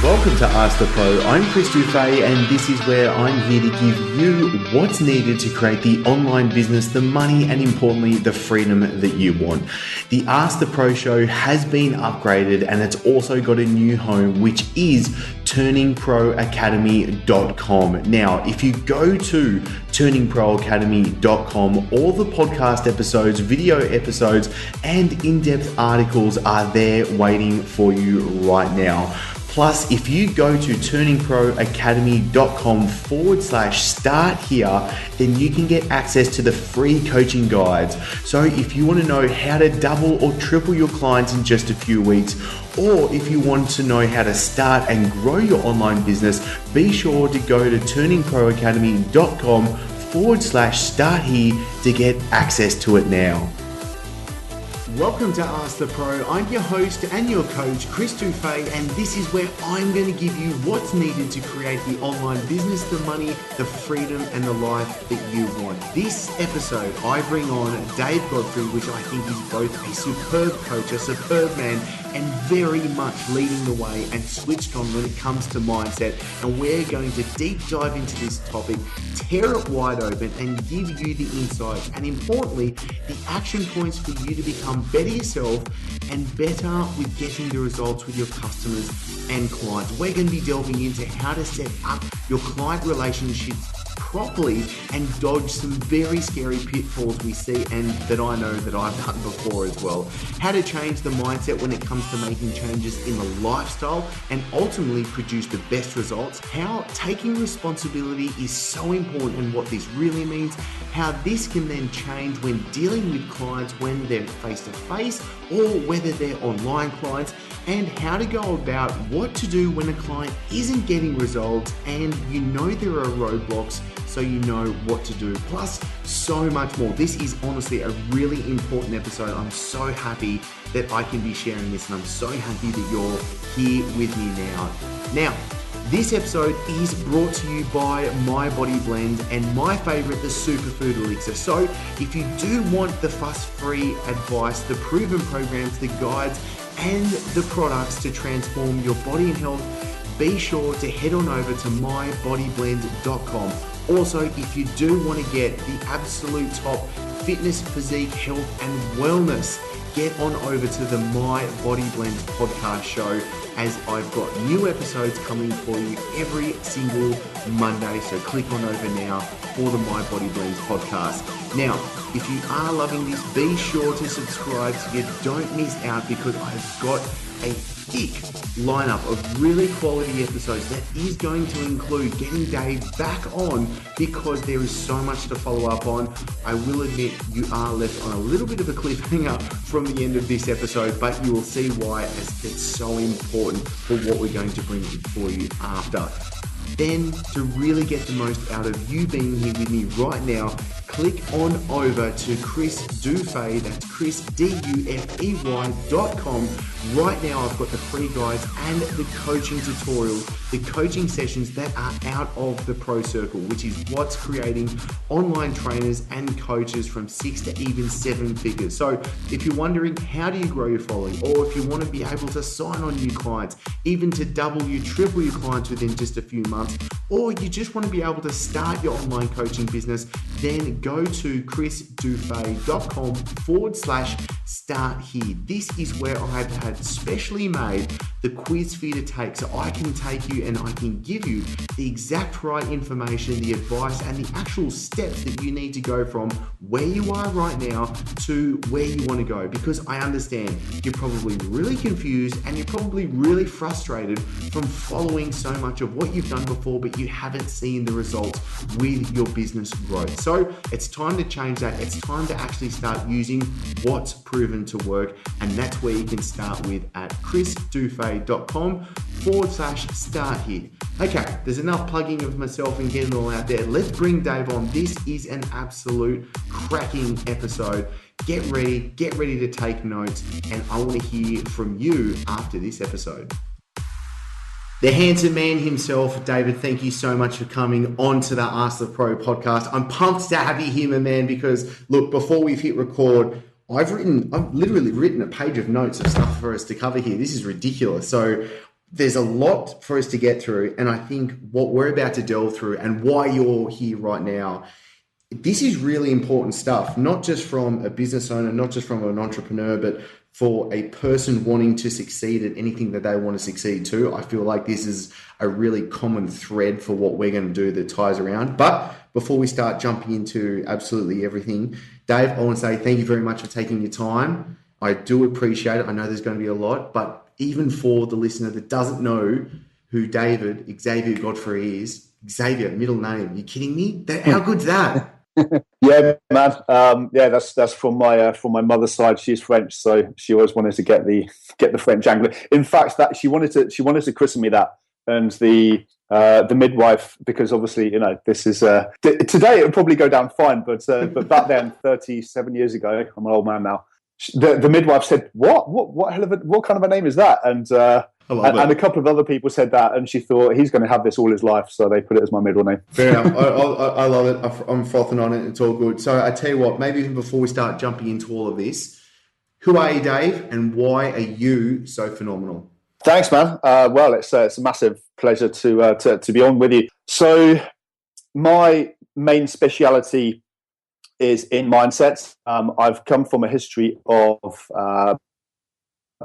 Welcome to Ask the Pro. I'm Chris Dufay, and this is where I'm here to give you what's needed to create the online business, the money, and importantly, the freedom that you want. The Ask the Pro show has been upgraded, and it's also got a new home, which is turningproacademy.com. Now, if you go to turningproacademy.com, all the podcast episodes, video episodes, and in-depth articles are there waiting for you right now. Plus, if you go to turningproacademy.com/start here, then you can get access to the free coaching guides. So if you want to know how to double or triple your clients in just a few weeks, or if you want to know how to start and grow your online business, be sure to go to turningproacademy.com/start here to get access to it now. Welcome to Ask the Pro. I'm your host and your coach, Chris Dufay, and this is where I'm going to give you what's needed to create the online business, the money, the freedom, and the life that you want. This episode, I bring on David Godfrey, which I think is both a superb coach, a superb man, and very much leading the way and switched on when it comes to mindset. And we're going to deep dive into this topic, tear it wide open, and give you the insights and importantly, the action points for you to become better yourself and better with getting the results with your customers and clients. We're going to be delving into how to set up your client relationships properly and dodge some very scary pitfalls we see and that I know that I've done before as well. How to change the mindset when it comes to making changes in the lifestyle and ultimately produce the best results. How taking responsibility is so important and what this really means. How this can then change when dealing with clients when they're face-to-face or whether they're online clients, and how to go about what to do when a client isn't getting results and you know there are roadblocks, so you know what to do, plus so much more. This is honestly a really important episode. I'm so happy that I can be sharing this, and I'm so happy that you're here with me now. Now, this episode is brought to you by My Body Blend and my favorite, the Superfood Elixir. So if you do want the fuss-free advice, the proven programs, the guides, and the products to transform your body and health, be sure to head on over to mybodyblend.com. Also, if you do want to get the absolute top fitness, physique, health, and wellness, get on over to the My Body Blend podcast show, as I've got new episodes coming for you every single Monday. So click on over now for the My Body Blend podcast. Now, if you are loving this, be sure to subscribe so you don't miss out, because I've got a thick lineup of really quality episodes that is going to include getting Dave back on, because there is so much to follow up on. I will admit you are left on a little bit of a cliffhanger from the end of this episode, but you will see why, as it's so important for what we're going to bring for you after. Then, to really get the most out of you being here with me right now, click on over to Chris Dufay, that's chrisdufey.com. Right now I've got the free guides and the coaching tutorials, the coaching sessions that are out of the Pro Circle, which is what's creating online trainers and coaches from 6 to even 7 figures. So if you're wondering how do you grow your following, or if you want to be able to sign on new clients, even to double you, triple your clients within just a few months, or you just want to be able to start your online coaching business, then go to chrisdufay.com/start here. This is where I've had specially made the quiz for you to take, so I can take you and I can give you the exact right information, the advice, and the actual steps that you need to go from where you are right now to where you want to go. Because I understand you're probably really confused and you're probably really frustrated from following so much of what you've done before, but you haven't seen the results with your business growth. So it's time to change that. It's time to actually start using what's proven to work, and that's where you can start with at chrisdufay.com/start here. Okay, there's enough plugging of myself and getting it all out there. Let's bring Dave on. This is an absolute cracking episode. Get ready to take notes, and I want to hear from you after this episode. The handsome man himself, David, thank you so much for coming on to the Ask the Pro podcast. I'm pumped to have you here, my man, because look, before we've hit record, I've literally written a page of notes of stuff for us to cover here. This is ridiculous. So there's a lot for us to get through. And I think what we're about to delve through and why you're here right now, this is really important stuff, not just from a business owner, not just from an entrepreneur, but for a person wanting to succeed at anything that they want to succeed to. I feel like this is a really common thread for what we're going to do that ties around. But before we start jumping into absolutely everything, Dave, I want to say thank you very much for taking your time. I do appreciate it. I know there's going to be a lot, but even for the listener that doesn't know who David Xavier Godfrey is, Xavier, middle name, you kidding me? How good's that? Yeah, man. That's from my mother's side. She's French, so she always wanted to get the French angle. In fact, that she wanted to christen me that, and the midwife, because obviously this is today it would probably go down fine, but back then, 37 years ago, I'm an old man now. The midwife said, "What kind of a name is that?" And a couple of other people said that, and she thought he's going to have this all his life, so they put it as my middle name. Fair enough. I love it. I'm frothing on it. It's all good. So I tell you what, maybe even before we start jumping into all of this, who are you, Dave, and why are you so phenomenal? Thanks, man. Well, it's a massive pleasure to be on with you. So my main speciality is in mindset. I've come from a history of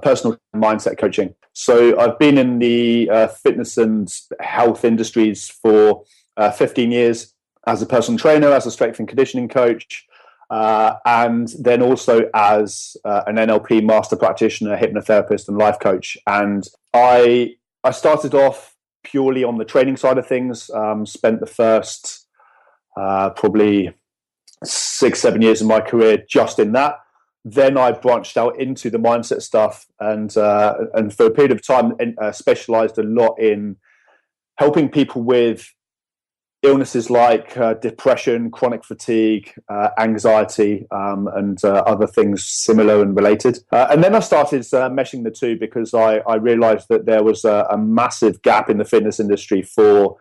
personal mindset coaching. So I've been in the fitness and health industries for 15 years as a personal trainer, as a strength and conditioning coach, and then also as an NLP master practitioner, hypnotherapist, and life coach. And I started off purely on the training side of things. Spent the first probably 6-7 years of my career just in that. Then I branched out into the mindset stuff, and for a period of time specialized a lot in helping people with illnesses like depression, chronic fatigue, anxiety, and other things similar and related. And then I started meshing the two, because I realized that there was a massive gap in the fitness industry for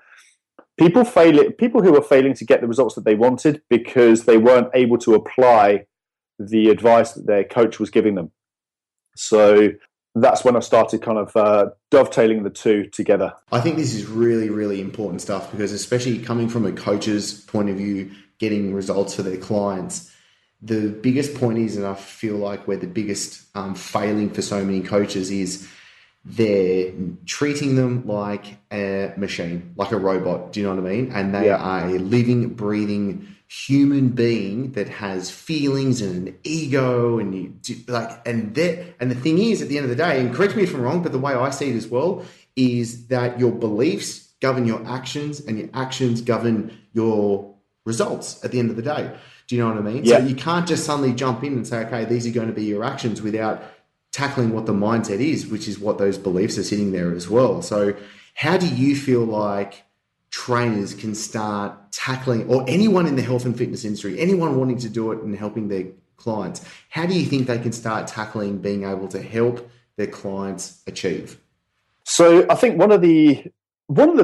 people who were failing to get the results that they wanted because they weren't able to apply the advice that their coach was giving them. So that's when I started kind of dovetailing the two together. I think this is really, really important stuff, because especially coming from a coach's point of view, getting results for their clients, the biggest point is, and I feel like where the biggest failing for so many coaches is, they're treating them like a machine, like a robot. Do you know what I mean? And they are a living, breathing human being that has feelings and an ego, and the thing is, at the end of the day, and correct me if I'm wrong, but the way I see it as well is that your beliefs govern your actions, and your actions govern your results at the end of the day. Do you know what I mean? Yeah. So you can't just suddenly jump in and say, okay, these are going to be your actions, without tackling what the mindset is, which is what those beliefs are sitting there as well. So how do you feel like trainers can start tackling, or anyone in the health and fitness industry, anyone wanting to do it and helping their clients, how do you think they can start tackling being able to help their clients achieve? So I think one of the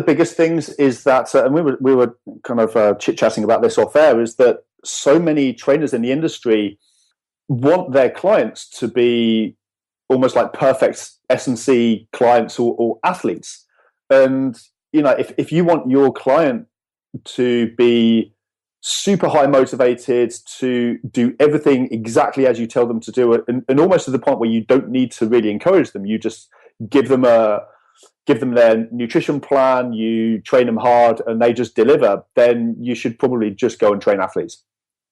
biggest things is that, and we were kind of chit-chatting about this off air, is that so many trainers in the industry want their clients to be almost like perfect S&C clients or athletes. And if you want your client to be super high motivated, to do everything exactly as you tell them to do it, and almost to the point where you don't need to really encourage them, you just give them their nutrition plan, you train them hard, and they just deliver, then you should probably just go and train athletes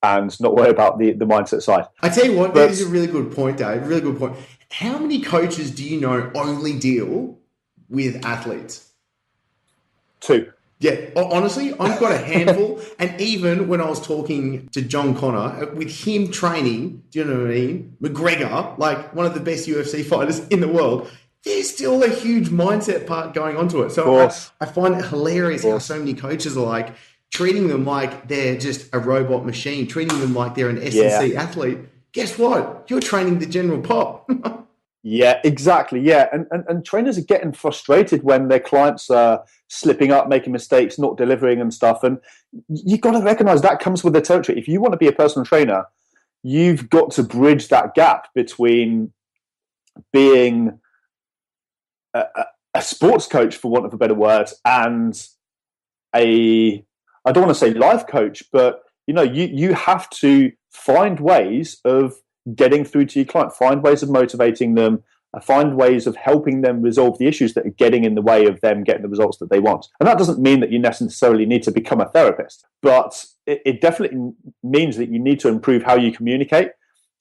and not worry about the mindset side. I tell you what, that is a really good point, Dave. Really good point. How many coaches do you know only deal with athletes? 2. Yeah, honestly, I've got a handful. And even when I was talking to John Connor, with him training, do you know what I mean? McGregor, like one of the best UFC fighters in the world, there's still a huge mindset part going onto it. So I find it hilarious how so many coaches are like treating them like they're just a robot machine, treating them like they're an S&C athlete. Guess what? You're training the general pop. Yeah, exactly. Yeah. And trainers are getting frustrated when their clients are slipping up, making mistakes, not delivering and stuff. And you've got to recognize that comes with the territory. If you want to be a personal trainer, you've got to bridge that gap between being a sports coach, for want of a better word, and I don't want to say life coach, but you have to find ways of getting through to your client, find ways of motivating them, find ways of helping them resolve the issues that are getting in the way of them getting the results that they want. And that doesn't mean that you necessarily need to become a therapist, but it definitely means that you need to improve how you communicate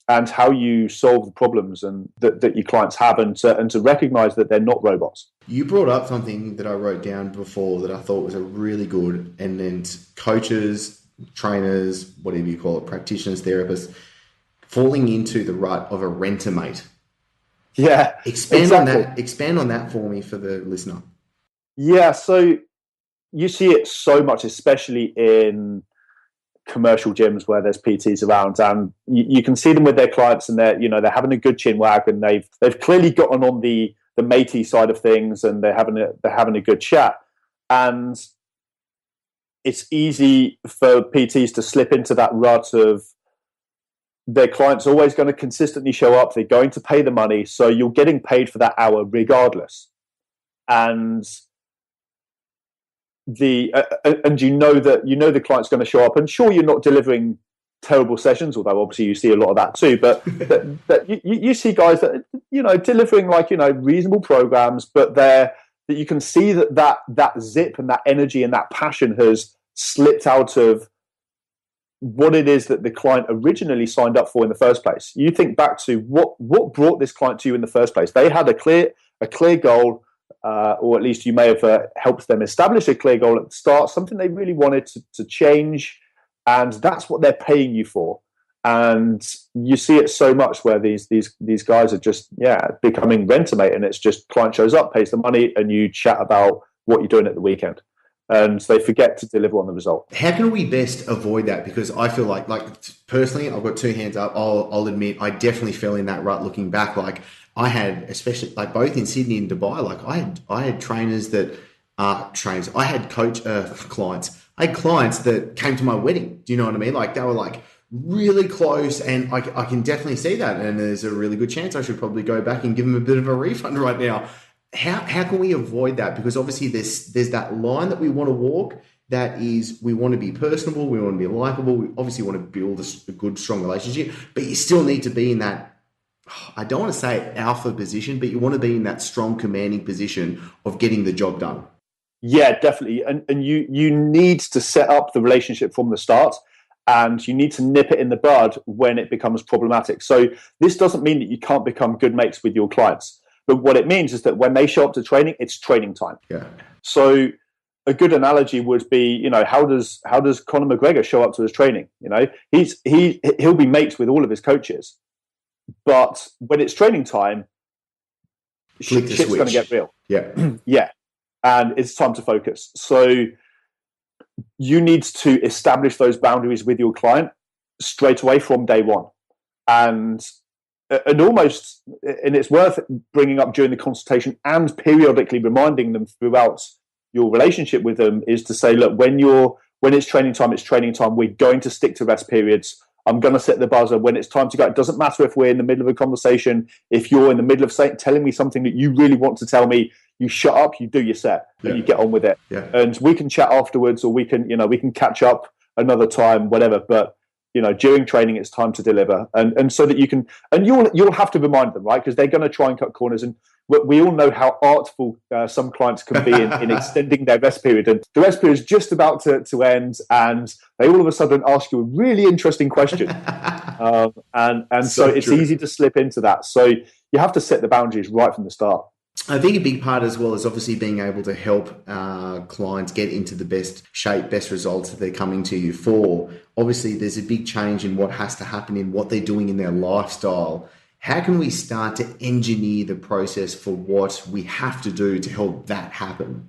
and how you solve the problems and that your clients have, and to recognize that they're not robots. You brought up something that I wrote down before that I thought was a really good, and then coaches, trainers, whatever you call it, practitioners, therapists, falling into the rut of a rent-a-mate. Yeah. Expand on that. Expand on that for me, for the listener. Yeah. So you see it so much, especially in commercial gyms where there's PTs around, and you can see them with their clients, and they're having a good chin wag, and they've clearly gotten on the matey side of things, and they're having a good chat. And it's easy for PTs to slip into that rut of their client's always going to consistently show up. They're going to pay the money. So you're getting paid for that hour regardless. And the client's going to show up, and sure, you're not delivering terrible sessions, although obviously you see a lot of that too, but you see guys that delivering reasonable programs, but that you can see that zip and that energy and that passion has slipped out of what it is that the client originally signed up for in the first place. You think back to what brought this client to you in the first place. They had a clear goal, or at least you may have helped them establish a clear goal at the start, something they really wanted to change, and that's what they're paying you for. And you see it so much where these guys are just becoming rent-a-mate, and it's just client shows up, pays the money, and you chat about what you're doing at the weekend. And they forget to deliver on the result. How can we best avoid that? Because I feel like personally, I've got two hands up. I'll admit I definitely fell in that rut looking back. Like I had, especially both in Sydney and Dubai, I had trainers that are trainers. I had clients. I had clients that came to my wedding. Do you know what I mean? Like they were really close, and I can definitely see that. And there's a really good chance I should probably go back and give them a bit of a refund right now. How can we avoid that? Because obviously there's that line that we want to walk, that is, we want to be personable, we want to be likable, we obviously want to build a good, strong relationship, but you still need to be in that, I don't want to say alpha position, but you want to be in that strong commanding position of getting the job done. Yeah, definitely. And you need to set up the relationship from the start, and you need to nip it in the bud when it becomes problematic. So this doesn't mean that you can't become good mates with your clients. But what it means is that when they show up to training, it's training time. Yeah. So a good analogy would be, how does Conor McGregor show up to his training? He'll be mates with all of his coaches, but when it's training time, shit's going to get real. Yeah. Yeah. And it's time to focus. So you need to establish those boundaries with your client straight away from day one. And it's worth bringing up during the consultation and periodically reminding them throughout your relationship with them, is to say, look, when it's training time, it's training time. We're going to stick to rest periods. I'm going to set the buzzer when it's time to go. It doesn't matter if we're in the middle of a conversation. If you're in the middle of telling me something that you really want to tell me, you shut up, you do your set, and you get on with it. Yeah. And we can chat afterwards, or we can catch up another time, whatever. But during training, it's time to deliver, and so that you can, and you'll have to remind them, right? Because they're going to try and cut corners, and we all know how artful some clients can be in extending their rest period, and the rest period is just about to end, and they all of a sudden ask you a really interesting question, and so it's true. Easy to slip into that. So you have to set the boundaries right from the start. I think a big part as well is obviously being able to help clients get into the best shape, best results that they're coming to you for. Obviously, there's a big change in what has to happen in what they're doing in their lifestyle. How can we start to engineer the process for what we have to do to help that happen?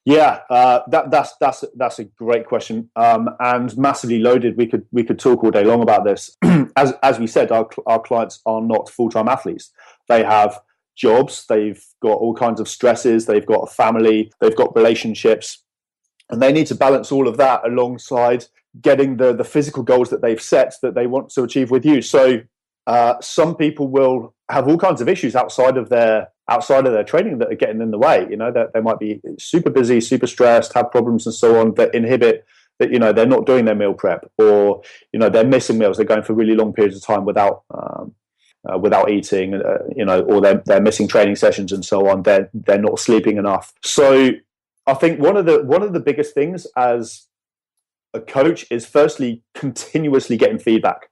Yeah, that's a great question, and massively loaded. We could talk all day long about this. As we said, our clients are not full-time athletes. They have jobs, they've got all kinds of stresses, they've got a family, they've got relationships, and they need to balance all of that alongside getting the physical goals that they've set that they want to achieve with you. So Some people will have all kinds of issues outside of their training that are getting in the way. That they might be super busy, super stressed, have problems and so on that inhibit that. They're not doing their meal prep, or they're missing meals. They're going for really long periods of time without eating, or they're missing training sessions and so on. They're not sleeping enough. So I think one of the biggest things as a coach is firstly continuously getting feedback.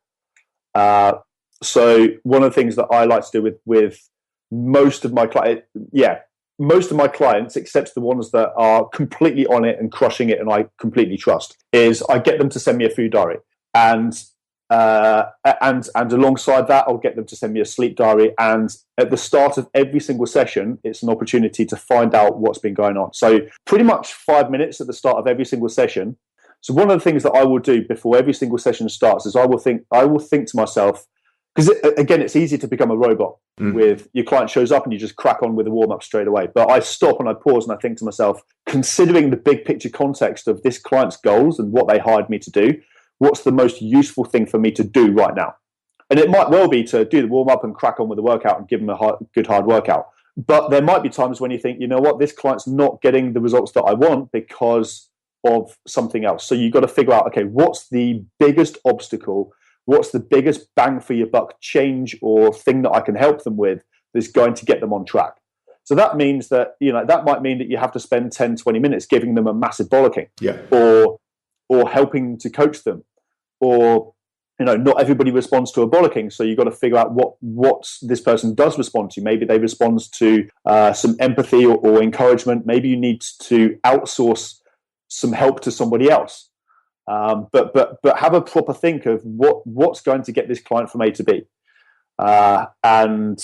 So one of the things that I like to do with most of my clients, except the ones that are completely on it and crushing it and I completely trust, is I get them to send me a food diary. And alongside that, I'll get them to send me a sleep diary. And at the start of every single session, it's an opportunity to find out what's been going on. So pretty much 5 minutes at the start of every single session. So one of the things that I will do before every single session starts is I will think to myself, because again, it's easy to become a robot with your client shows up and you just crack on with a warm up straight away. But I stop and I pause and I think to myself, considering the big picture context of this client's goals and what they hired me to do, what's the most useful thing for me to do right now? And it might well be to do the warm up and crack on with the workout and give them a good hard workout. But there might be times when you think, this client's not getting the results that I want because of something else. So you've got to figure out, okay, what's the biggest obstacle? What's the biggest bang for your buck change or thing that I can help them with that's going to get them on track? So that means that, that might mean that you have to spend 10, 20 minutes giving them a massive bollocking, or helping to coach them, or, not everybody responds to a bollocking. So you've got to figure out what this person does respond to. Maybe they respond to some empathy or encouragement. Maybe you need to outsource some help to somebody else. But have a proper think of what's going to get this client from A to B, and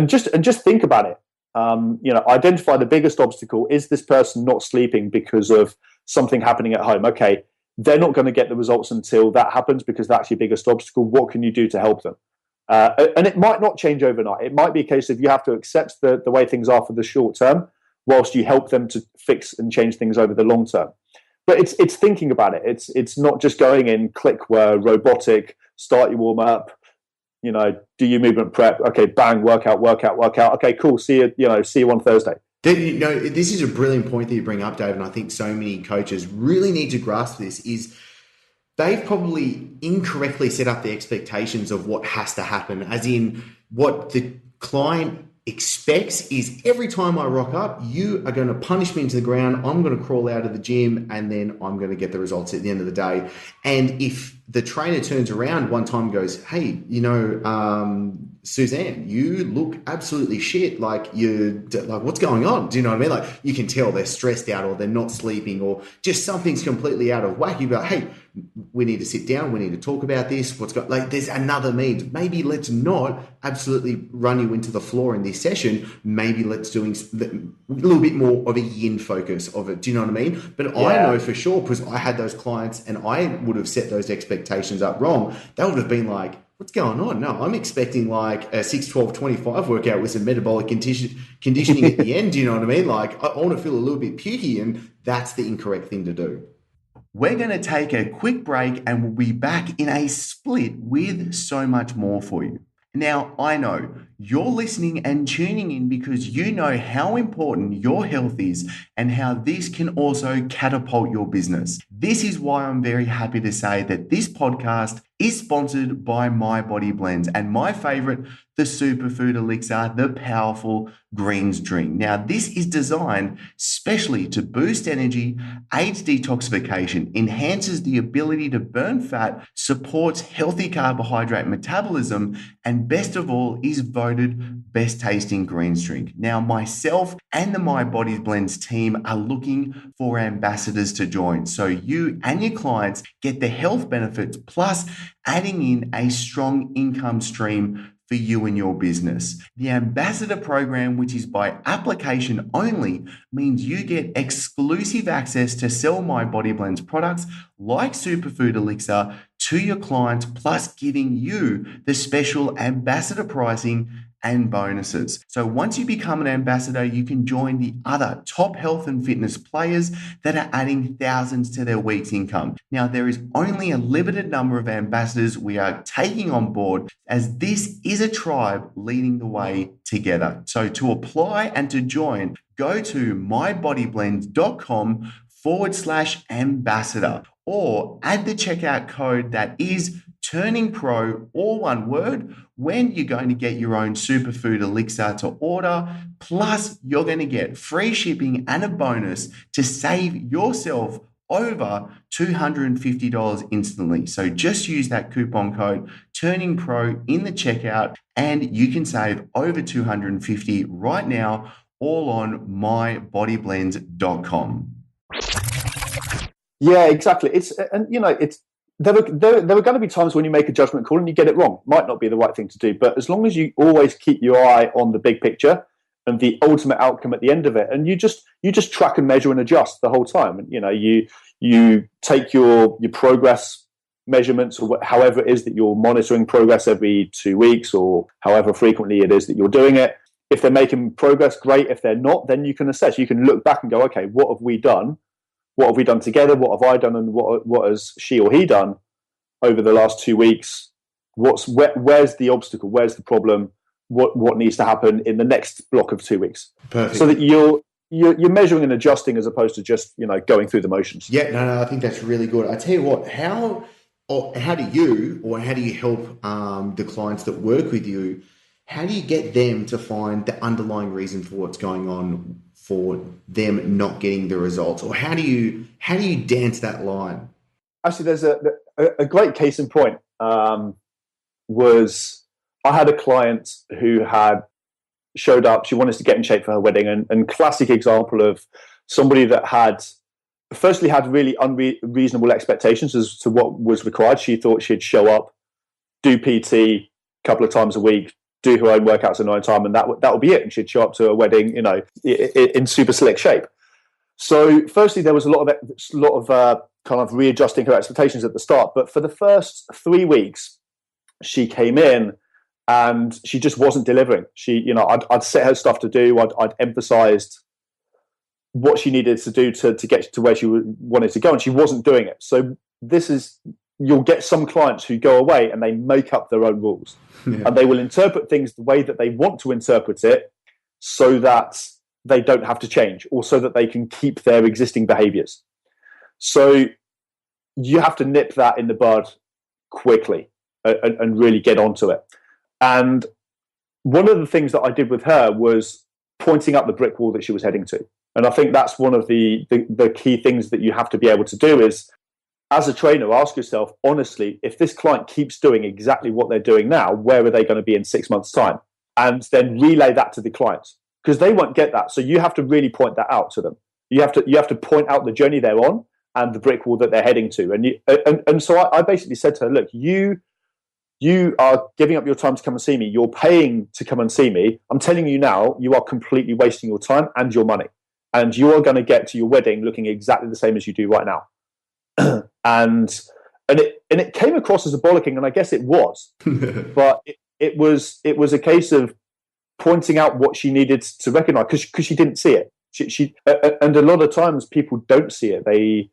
just think about it. Identify the biggest obstacle. Is this person not sleeping because of something happening at home? Okay, they're not going to get the results until that happens because that's your biggest obstacle. What can you do to help them? And it might not change overnight. It might be a case of you have to accept the way things are for the short term, whilst you help them to fix and change things over the long term. But it's thinking about it. It's not just going in, click, where robotic, start your warm up, do your movement prep. Okay, bang, workout. Okay, cool. See you on Thursday. This is a brilliant point that you bring up, Dave, and I think so many coaches really need to grasp this. Is they've probably incorrectly set up the expectations of what has to happen, as in what the client expects is every time I rock up, you are going to punish me into the ground. I'm going to crawl out of the gym and then I'm going to get the results at the end of the day. And if the trainer turns around one time and goes, hey, Suzanne, you look absolutely shit. Like what's going on? Do you know what I mean? Like you can tell they're stressed out or they're not sleeping or just something's completely out of whack. You go, hey, we need to sit down. We need to talk about this. There's another means. Maybe let's not absolutely run you into the floor in this session. Maybe let's do a little bit more of a yin focus of it. Do you know what I mean? But I know for sure, because I had those clients and I would have set those expectations up wrong. They would have been like, what's going on? No, I'm expecting like a 6, 12, 25 workout with some metabolic conditioning at the end. Do you know what I mean? Like I want to feel a little bit pukey, and that's the incorrect thing to do. We're going to take a quick break and we'll be back in a split with so much more for you. Now, I know you're listening and tuning in because you know how important your health is and how this can also catapult your business. This is why I'm very happy to say that this podcast is sponsored by My Body Blends and my favorite, the Superfood Elixir, the powerful greens drink. Now, this is designed specially to boost energy, aids detoxification, enhances the ability to burn fat, supports healthy carbohydrate metabolism, and best of all, is voted best tasting greens drink. Now, myself and the My Body Blends team are looking for ambassadors to join, so you and your clients get the health benefits plus adding in a strong income stream for you and your business. The ambassador program, which is by application only, means you get exclusive access to sell My Body Blends products like Superfood Elixir to your clients, plus giving you the special ambassador pricing and bonuses. So once you become an ambassador, you can join the other top health and fitness players that are adding thousands to their week's income. Now, there is only a limited number of ambassadors we are taking on board, as this is a tribe leading the way together. So to apply and to join, go to mybodyblend.com/ambassador or add the checkout code that is Turning Pro, all one word, when you're going to get your own superfood elixir to order. Plus, you're going to get free shipping and a bonus to save yourself over $250 instantly. So just use that coupon code Turning Pro in the checkout and you can save over $250 right now, all on mybodyblend.com. Yeah, exactly. There were going to be times when you make a judgment call and you get it wrong. Might not be the right thing to do, but as long as you always keep your eye on the big picture and the ultimate outcome at the end of it, and you just track and measure and adjust the whole time. And you take your progress measurements, or however it is that you're monitoring progress every 2 weeks, or however frequently it is that you're doing it. If they're making progress, great. If they're not, then you can assess. You can look back and go, okay, what have we done? What have we done together? What have I done? And what has she or he done over the last 2 weeks? Where's the obstacle? Where's the problem? What needs to happen in the next block of 2 weeks? Perfect. So that you're measuring and adjusting as opposed to just going through the motions. Yeah, no, I think that's really good. I tell you what, how do you help the clients that work with you? How do you get them to find the underlying reason for what's going on for them not getting the results, or how do you dance that line? Actually, there's a great case in point. Was I had a client who had showed up. She wanted to get in shape for her wedding, and classic example of somebody that had firstly had really unreasonable expectations as to what was required. She thought she'd show up, do PT a couple of times a week, do her own workouts in her own time, and that would be it. And she'd show up to a wedding, in super slick shape. So, firstly, there was a lot of kind of readjusting her expectations at the start. But for the first 3 weeks, she came in and she just wasn't delivering. I'd set her stuff to do. I'd emphasized what she needed to do to get to where she wanted to go, and she wasn't doing it. So you'll get some clients who go away and they make up their own rules. Yeah. And they will interpret things the way that they want to interpret it so that they don't have to change, or so that they can keep their existing behaviors. So you have to nip that in the bud quickly and really get onto it. And one of the things that I did with her was pointing up the brick wall that she was heading to. And I think that's one of the key things that you have to be able to do is, as a trainer, ask yourself, honestly, if this client keeps doing exactly what they're doing now, where are they going to be in 6 months' time? And then relay that to the clients, because they won't get that. So you have to really point that out to them. You have to point out the journey they're on and the brick wall that they're heading to. And so I basically said to her, look, you are giving up your time to come and see me. You're paying to come and see me. I'm telling you now, you are completely wasting your time and your money. And you are going to get to your wedding looking exactly the same as you do right now. And it came across as a bollocking, and I guess it was, but it was a case of pointing out what she needed to recognize, because she didn't see it. She and a lot of times people don't see it. They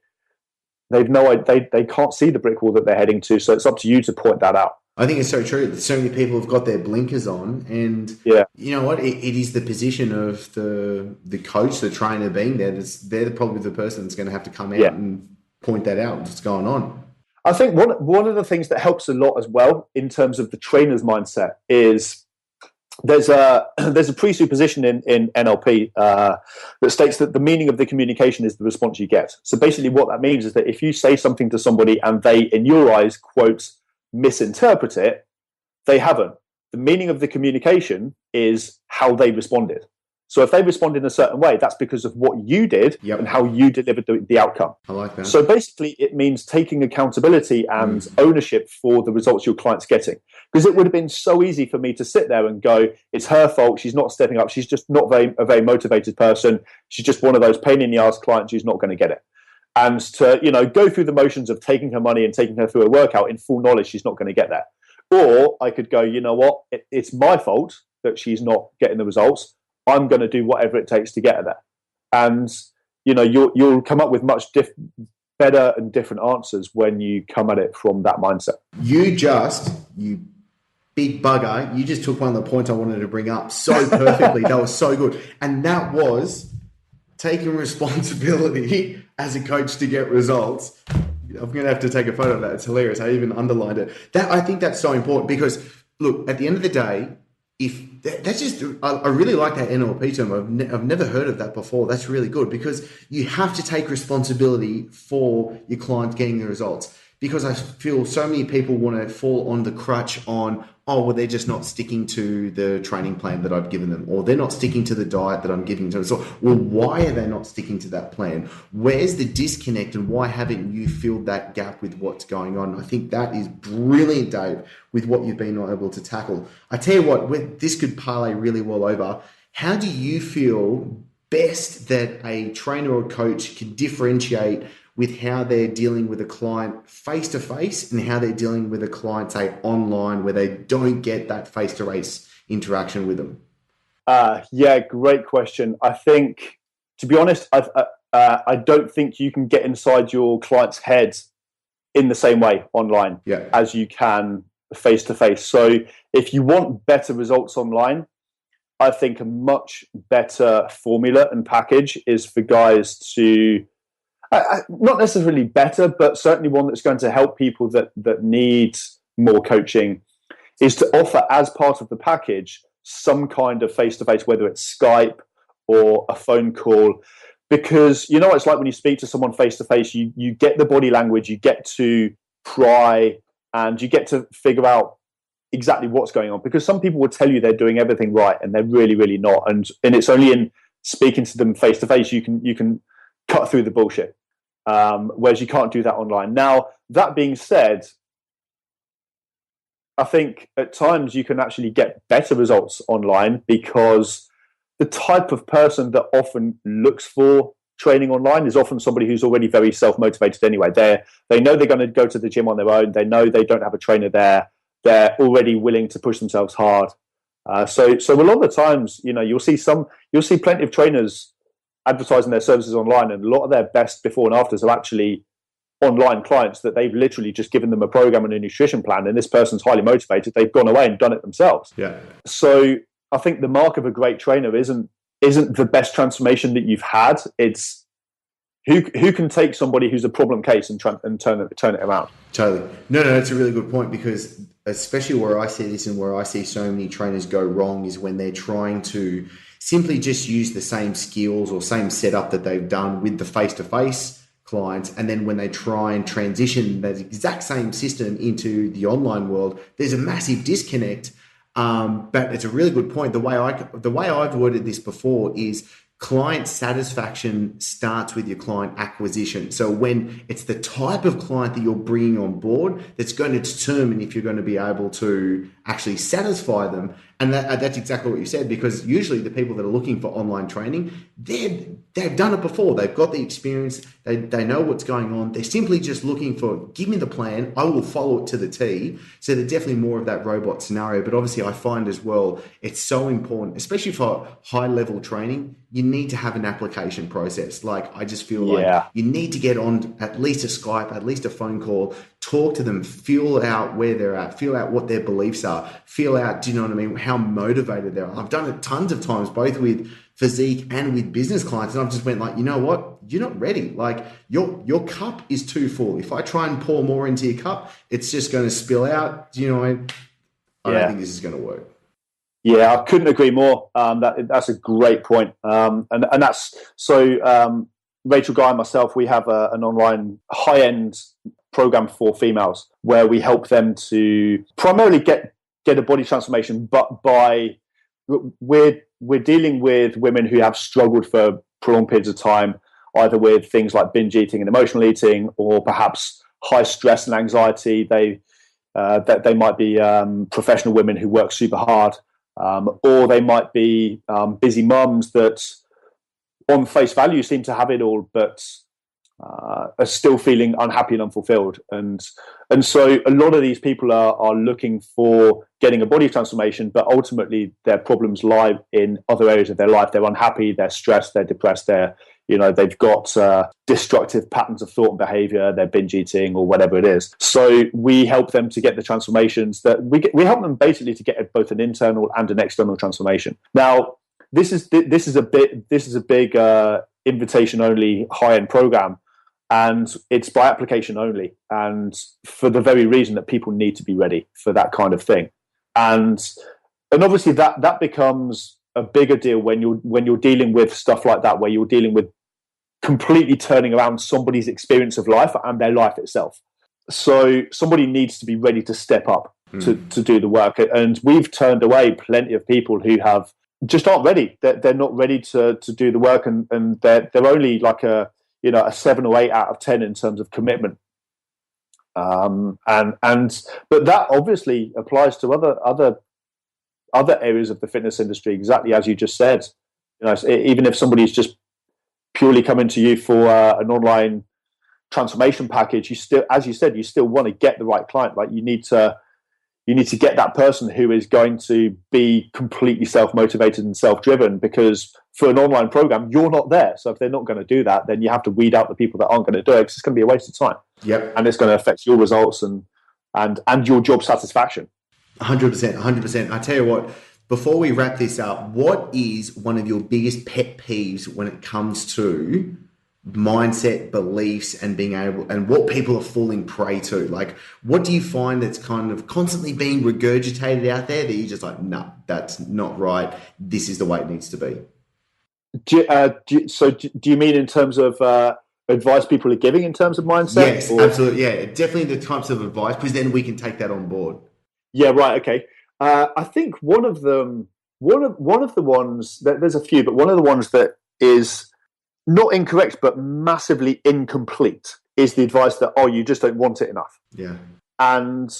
can't see the brick wall that they're heading to. So it's up to you to point that out. I think it's so true. So many people have got their blinkers on, and you know what? It is the position of the coach, the trainer being there. They're probably the person that's going to have to come out and point that out, what's going on. I think one of the things that helps a lot as well in terms of the trainer's mindset is there's a presupposition in NLP that states that the meaning of the communication is the response you get. So basically what that means is that if you say something to somebody and they, in your eyes, quote, misinterpret it, they haven't. The meaning of the communication is how they responded. So if they respond in a certain way, that's because of what you did and how you delivered the outcome. I like that. So basically it means taking accountability and ownership for the results your client's getting. Because it would have been so easy for me to sit there and go, it's her fault, she's not stepping up, she's just not a very motivated person, she's just one of those pain in the ass clients who's not going to get it. And to go through the motions of taking her money and taking her through a workout in full knowledge she's not going to get there. Or I could go, you know what, it's my fault. that she's not getting the results, I'm going to do whatever it takes to get her there. And you'll come up with much better and different answers when you come at it from that mindset. You big bugger, you just took one of the points I wanted to bring up so perfectly. That was so good. And that was taking responsibility as a coach to get results. I'm going to have to take a photo of that. It's hilarious. I even underlined it. I think that's so important because, look, at the end of the day, I really like that NLP term. I've never heard of that before. That's really good because you have to take responsibility for your clients getting the results. Because I feel so many people want to fall on the crutch on, they're just not sticking to the training plan that I've given them, or they're not sticking to the diet that I'm giving them. So, why are they not sticking to that plan? Where's the disconnect, and why haven't you filled that gap with what's going on? I think that is brilliant, Dave, with what you've been able to tackle. I tell you what, this could parlay really well over. How do you feel best that a trainer or coach can differentiate with how they're dealing with a client face-to-face and how they're dealing with a client, say, online, where they don't get that face-to-face interaction with them? Great question. I think, to be honest, I don't think you can get inside your client's head in the same way online as you can face-to-face. So if you want better results online, I think a much better formula and package is for guys to not necessarily better, but certainly one that's going to help people that need more coaching, is to offer as part of the package some kind of face-to-face, whether it's Skype or a phone call. Because what it's like when you speak to someone face-to-face, you get the body language, you get to pry, and you get to figure out exactly what's going on. Because some people will tell you they're doing everything right, and they're really, really not. And it's only in speaking to them face-to-face you can cut through the bullshit. Whereas you can't do that online. Now, that being said, I think at times you can actually get better results online because the type of person that often looks for training online is often somebody who's already very self-motivated anyway. They know they're going to go to the gym on their own. They know they don't have a trainer there. They're already willing to push themselves hard. So a lot of the times, you'll see plenty of trainers advertising their services online, and a lot of their best before and afters are actually online clients that they've literally just given them a program and a nutrition plan, and this person's highly motivated. They've gone away and done it themselves. Yeah. So I think the mark of a great trainer isn't the best transformation that you've had. It's who can take somebody who's a problem case and turn it around. Totally. No, that's a really good point, because especially where I see this and where I see so many trainers go wrong is when they're trying to simply just use the same skills or same setup that they've done with the face-to-face clients, and then when they try and transition that exact same system into the online world, there's a massive disconnect. But it's a really good point. The way I've worded this before is client satisfaction starts with your client acquisition. So when it's the type of client that you're bringing on board that's going to determine if you're going to be able to actually satisfy them. And that's exactly what you said, because usually the people that are looking for online training, they've done it before. They've got the experience. They know what's going on. They're simply just looking for, give me the plan, I will follow it to the T. So they're definitely more of that robot scenario. But obviously I find as well, it's so important, especially for high level training, you need to have an application process. Like, I just feel like you need to get on at least a Skype, at least a phone call, talk to them, feel out where they're at, feel out what their beliefs are, feel out, do you know what I mean, how motivated they are. I've done it tons of times, both with physique and with business clients, and I've just went like, you know what, you're not ready. Like, your cup is too full. If I try and pour more into your cup, it's just going to spill out. Do you know what I mean? I don't think this is going to work. Yeah, I couldn't agree more. That's a great point. And that's so. Rachel Guy and myself, we have an online high-end program for females where we help them to primarily get a body transformation, but we're dealing with women who have struggled for prolonged periods of time, either with things like binge eating and emotional eating, or perhaps high stress and anxiety. They might be professional women who work super hard. Or they might be busy mums that on face value seem to have it all, but are still feeling unhappy and unfulfilled. And so a lot of these people are looking for getting a body transformation, but ultimately their problems lie in other areas of their life. They're unhappy, they're stressed, they're depressed, they've got destructive patterns of thought and behavior, they're binge eating or whatever it is. So we help them to get the transformations that we help them basically to get both an internal and an external transformation. Now, this is a big invitation only high-end program, and it's by application only, and for the very reason that people need to be ready for that kind of thing. And obviously that becomes a bigger deal when you're dealing with stuff like that, where you're dealing with completely turning around somebody's experience of life and their life itself. So somebody needs to be ready to step up to do the work. And we've turned away plenty of people who just aren't ready. They're not ready to do the work, and they're only like a 7 or 8 out of 10 in terms of commitment. But that obviously applies to other areas of the fitness industry, exactly as you just said. Even if somebody's just purely coming to you for an online transformation package, you still, as you said, you still want to get the right client. Right? You need to get that person who is going to be completely self-motivated and self-driven, because for an online program, you're not there. So if they're not going to do that, then you have to weed out the people that aren't going to do it, because it's going to be a waste of time. Yep. And it's going to affect your results and your job satisfaction. 100%. I tell you what, before we wrap this up, what is one of your biggest pet peeves when it comes to mindset, beliefs, and being able, and what people are falling prey to? Like, what do you find that's kind of constantly being regurgitated out there that you're just like, no, that's not right, this is the way it needs to be? Do you mean in terms of advice people are giving in terms of mindset? Yes, absolutely. Yeah, definitely the types of advice, because then we can take that on board. Yeah, right. Okay. I think one of the ones, there's a few, but one of the ones that is not incorrect but massively incomplete is the advice that, you just don't want it enough. Yeah. And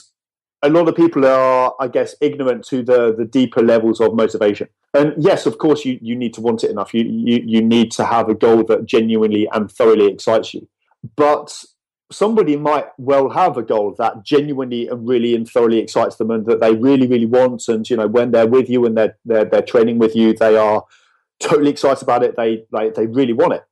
a lot of people are, I guess, ignorant to the deeper levels of motivation. And yes, of course, you need to want it enough. You need to have a goal that genuinely and thoroughly excites you. But somebody might well have a goal that genuinely and really and thoroughly excites them, and that they really, really want. And when they're with you and they're training with you, they are totally excited about it. They really want it.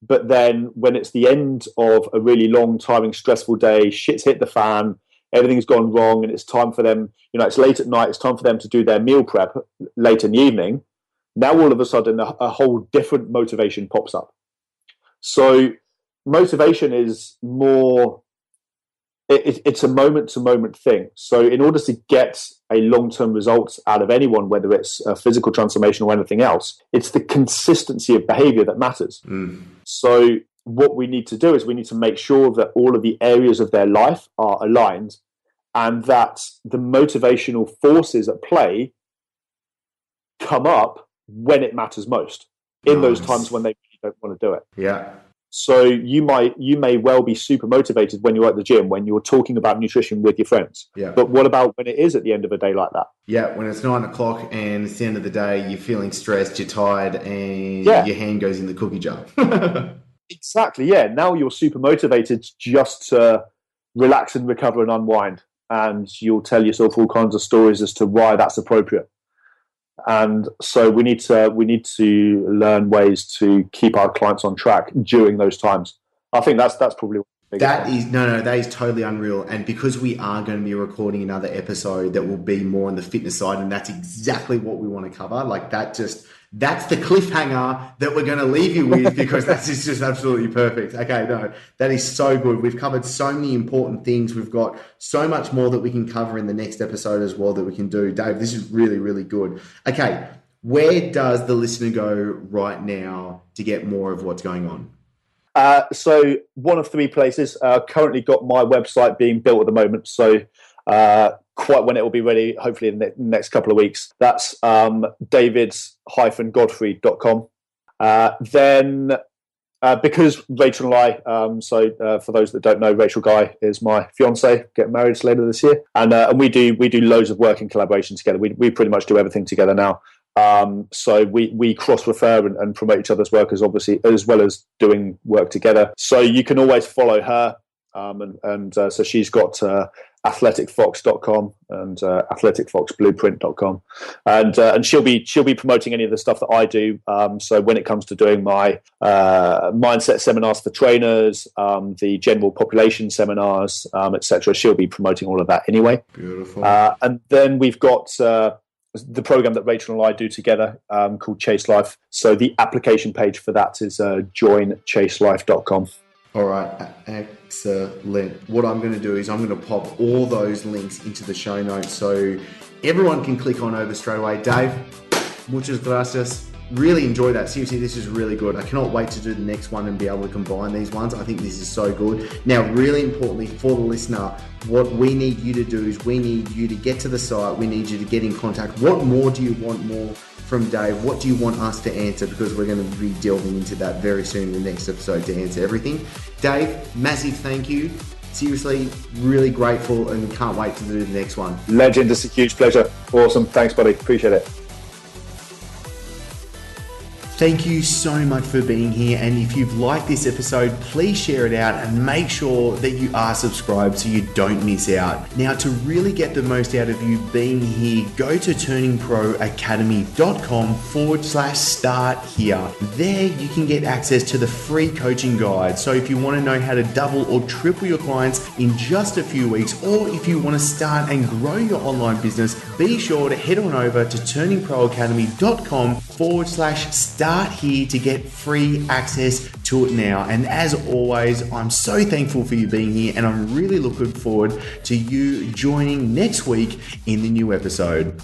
But then when it's the end of a really long, tiring, stressful day, shit's hit the fan, everything's gone wrong, and it's time for them, it's late at night, it's time for them to do their meal prep late in the evening. Now all of a sudden a whole different motivation pops up. So motivation is more, it's a moment-to-moment thing. So in order to get a long-term result out of anyone, whether it's a physical transformation or anything else, it's the consistency of behavior that matters. So what we need to do is we need to make sure that all of the areas of their life are aligned, and that the motivational forces at play come up when it matters most, in those times when they really don't want to do it. Yeah. So you may well be super motivated when you're at the gym, when you're talking about nutrition with your friends. Yeah. But what about when it is at the end of a day like that? Yeah, when it's 9 o'clock and it's the end of the day, you're feeling stressed, you're tired, and your hand goes in the cookie jar. Exactly, yeah. Now you're super motivated just to relax and recover and unwind. And you'll tell yourself all kinds of stories as to why that's appropriate. And so we need to learn ways to keep our clients on track during those times. I think that's probably that is totally unreal. And because we are going to be recording another episode that will be more on the fitness side, and that's exactly what we want to cover. Like that's the cliffhanger that we're going to leave you with, because that's just absolutely perfect. Okay, no, that is so good. We've covered so many important things. We've got so much more that we can cover in the next episode as well that we can do. Dave, this is really, really good. Okay, where does the listener go right now to get more of what's going on? So one of 3 places. Currently got my website being built at the moment. So quite when it will be ready, hopefully in the next couple of weeks. That's david-godfrey.com. Then because Rachel and I, for those that don't know, Rachel Guy is my fiance, getting married later this year. And we do loads of work in collaboration together. We pretty much do everything together now. So we cross-refer and promote each other's work, obviously, as well as doing work together. So you can always follow her. So she's got athleticfox.com and athleticfoxblueprint.com, and she'll be promoting any of the stuff that I do. So when it comes to doing my mindset seminars for trainers, the general population seminars, etc., she'll be promoting all of that anyway. Beautiful. And then we've got the program that Rachel and I do together, called Chase Life. So the application page for that is joinchaselife.com. All right, excellent. What I'm going to do is I'm going to pop all those links into the show notes so everyone can click on over straight away. Dave, muchas gracias. Really enjoy that. Seriously, this is really good. I cannot wait to do the next one and be able to combine these ones. I think this is so good. Now, really importantly for the listener, what we need you to do is we need you to get to the site. We need you to get in contact. What more do you want more from Dave? What do you want us to answer? Because we're going to be delving into that very soon in the next episode to answer everything. Dave, massive thank you. Seriously, really grateful and can't wait to do the next one. Legend, it's a huge pleasure. Awesome. Thanks, buddy. Appreciate it. Thank you so much for being here, and if you've liked this episode, please share it out and make sure that you are subscribed so you don't miss out. Now, to really get the most out of you being here, go to turningproacademy.com/start here. There you can get access to the free coaching guide. So if you want to know how to double or triple your clients in just a few weeks, or if you want to start and grow your online business, be sure to head on over to turningproacademy.com/start here to get free access to it now. And as always, I'm so thankful for you being here, and I'm really looking forward to you joining next week in the new episode.